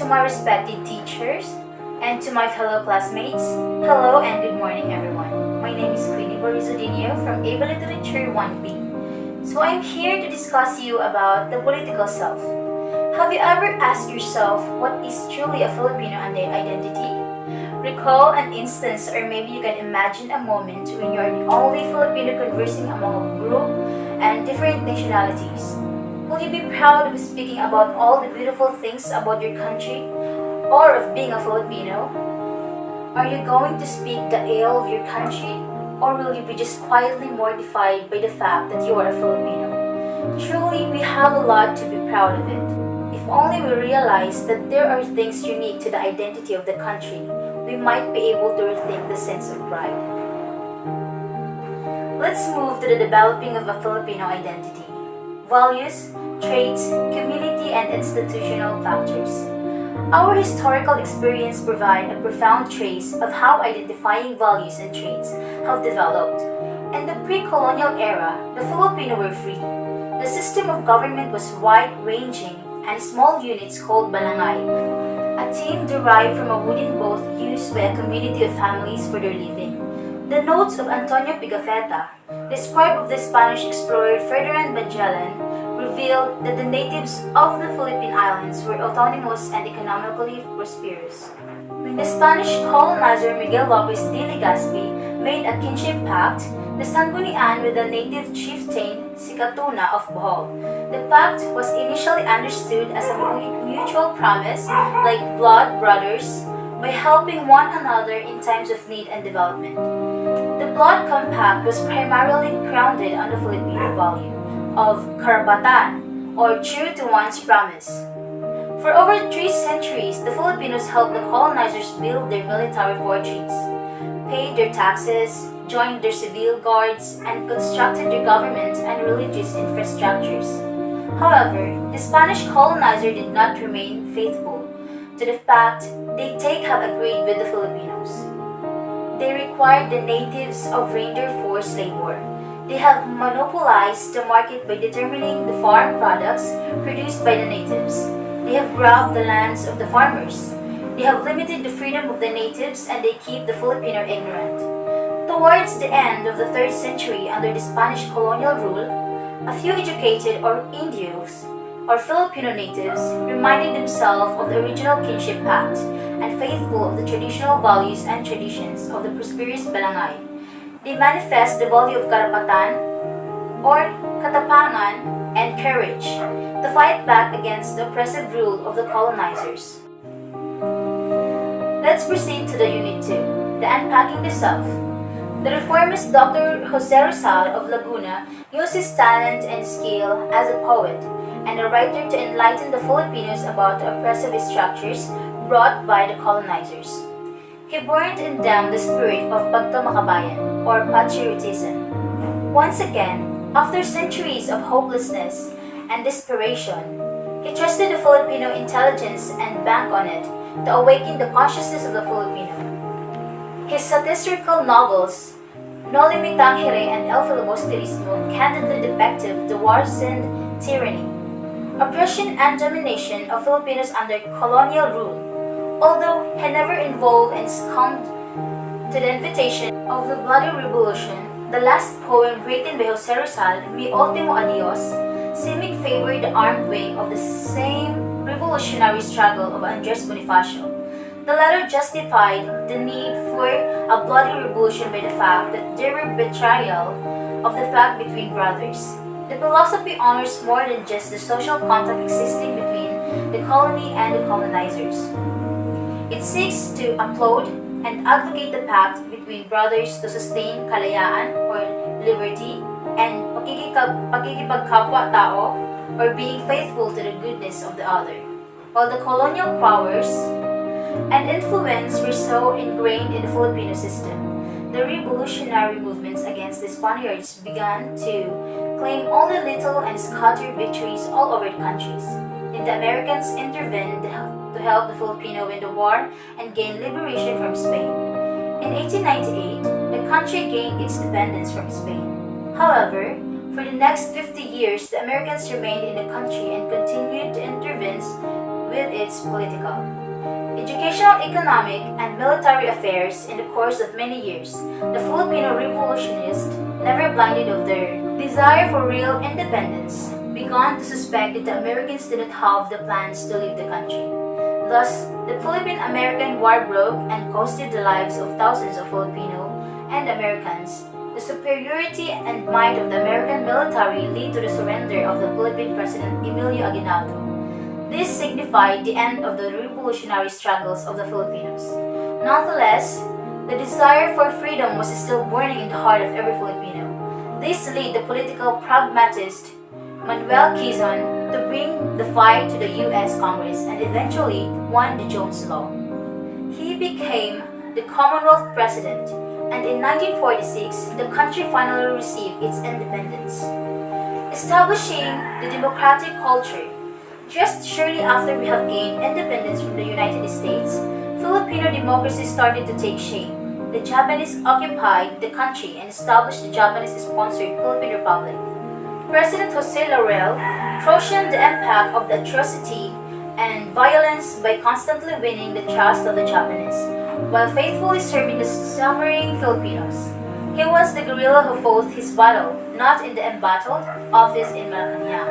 to my respected teachers and to my fellow classmates. Hello and good morning everyone. My name is Diño from Able Literature 1B. So I'm here to discuss you about the political self. Have you ever asked yourself what is truly a Filipino identity? Recall an instance, or maybe you can imagine a moment when you are the only Filipino conversing among a group and different nationalities. Will you be proud of speaking about all the beautiful things about your country or of being a Filipino? Are you going to speak the ill of your country, or will you be just quietly mortified by the fact that you are a Filipino? Truly, we have a lot to be proud of it. If only we realize that there are things unique to the identity of the country, we might be able to rethink the sense of pride. Let's move to the developing of a Filipino identity. Values, traits, community, and institutional factors. Our historical experience provides a profound trace of how identifying values and traits have developed. In the pre-colonial era, the Filipino were free. The system of government was wide-ranging and small units called barangay, a team derived from a wooden boat used by a community of families for their living. The notes of Antonio Pigafetta, the scribe of the Spanish explorer Ferdinand Magellan, revealed that the natives of the Philippine Islands were autonomous and economically prosperous. When the Spanish colonizer Miguel Lopez de Legazpi made a kinship pact, the Sanggunian with the native chieftain Sikatuna of Bohol. The pact was initially understood as a mutual promise, like blood brothers, by helping one another in times of need and development. The blood compact was primarily grounded on the Filipino value of karapatan, or true to one's promise. For over 3 centuries, the Filipinos helped the colonizers build their military fortress, paid their taxes, joined their civil guards, and constructed their government and religious infrastructures. However, the Spanish colonizer did not remain faithful to the pact they have agreed with the Filipinos. They required the natives of render forced labor. They have monopolized the market by determining the farm products produced by the natives. They have robbed the lands of the farmers. They have limited the freedom of the natives, and they keep the Filipino ignorant. Towards the end of the 3rd century under the Spanish colonial rule, a few educated or Indios or Filipino natives reminded themselves of the original kinship pact and faithful of the traditional values and traditions of the prosperous barangay. They manifest the value of karapatan or katapangan and courage to fight back against the oppressive rule of the colonizers. Let's proceed to the Unit 2, the Unpacking the Self. The reformist Dr. Jose Rizal of Laguna used his talent and skill as a poet and a writer to enlighten the Filipinos about the oppressive structures brought by the colonizers. He burned in them the spirit of pagkamakabayan, or patriotism. Once again, after centuries of hopelessness and desperation, he trusted the Filipino intelligence and banked on it to awaken the consciousness of the Filipino. His satirical novels, No Limitang Hire and El Filibusterismo, candidly depicted the war-sinned tyranny, oppression and domination of Filipinos under colonial rule. Although he never involved and succumbed to the invitation of the bloody revolution, the last poem written by Jose Rizal, Mi Ultimo Adios, seeming favored the armed wing of the same revolutionary struggle of Andres Bonifacio. The latter justified the need for a bloody revolution by the fact that there were betrayal of the pact between brothers. The philosophy honors more than just the social contact existing between the colony and the colonizers. It seeks to uphold and advocate the pact between brothers to sustain kalayaan or liberty and pakikipagkapwa-tao, or being faithful to the goodness of the other. While the colonial powers and influence were so ingrained in the Filipino system, the revolutionary movements against the Spaniards began to claim only little and scattered victories all over the countries. Then the Americans intervened to help the Filipino win the war and gain liberation from Spain. In 1898, the country gained its independence from Spain. However, for the next 50 years, the Americans remained in the country and continued to intervene with its political, educational, economic, and military affairs. In the course of many years, the Filipino revolutionists, never blinded of their desire for real independence, began to suspect that the Americans did not have the plans to leave the country. Thus, the Philippine-American War broke and costed the lives of thousands of Filipino and Americans. The superiority and might of the American military led to the surrender of the Philippine President Emilio Aguinaldo. This signified the end of the revolutionary struggles of the Filipinos. Nonetheless, the desire for freedom was still burning in the heart of every Filipino. This led the political pragmatist Manuel Quezon to bring the fight to the U.S. Congress and eventually won the Jones Law. He became the Commonwealth President, and in 1946, the country finally received its independence, establishing the democratic culture. Just shortly after we have gained independence from the United States, Filipino democracy started to take shape. The Japanese occupied the country and established the Japanese-sponsored Philippine Republic. President Jose Laurel cautioned the impact of the atrocity and violence by constantly winning the trust of the Japanese, while faithfully serving the suffering Filipinos. He was the guerrilla who fought his battle, not in the embattled office in Malacanang.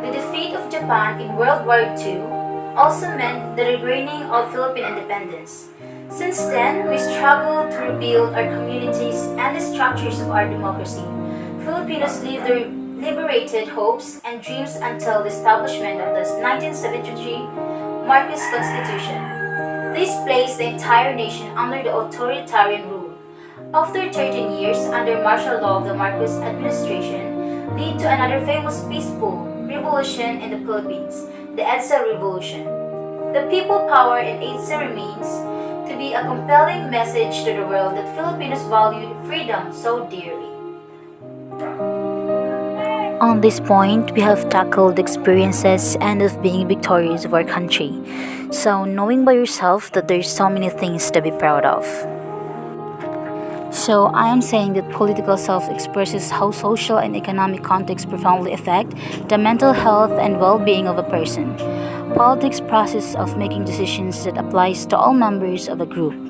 The defeat of Japan in World War II also meant the regaining of Philippine independence. Since then, we struggled to rebuild our communities and the structures of our democracy. Filipinos lived their liberated hopes and dreams until the establishment of the 1973 Marcos Constitution. This placed the entire nation under the authoritarian rule. After 13 years under martial law of the Marcos administration, led to another famous peaceful revolution in the Philippines, the EDSA Revolution. The people power in EDSA remains to be a compelling message to the world that Filipinos valued freedom so dearly. On this point, we have tackled the experiences and of being victorious of our country. So, knowing by yourself that there's so many things to be proud of. So, I am saying that political self expresses how social and economic contexts profoundly affect the mental health and well-being of a person. Politics process of making decisions that applies to all members of a group.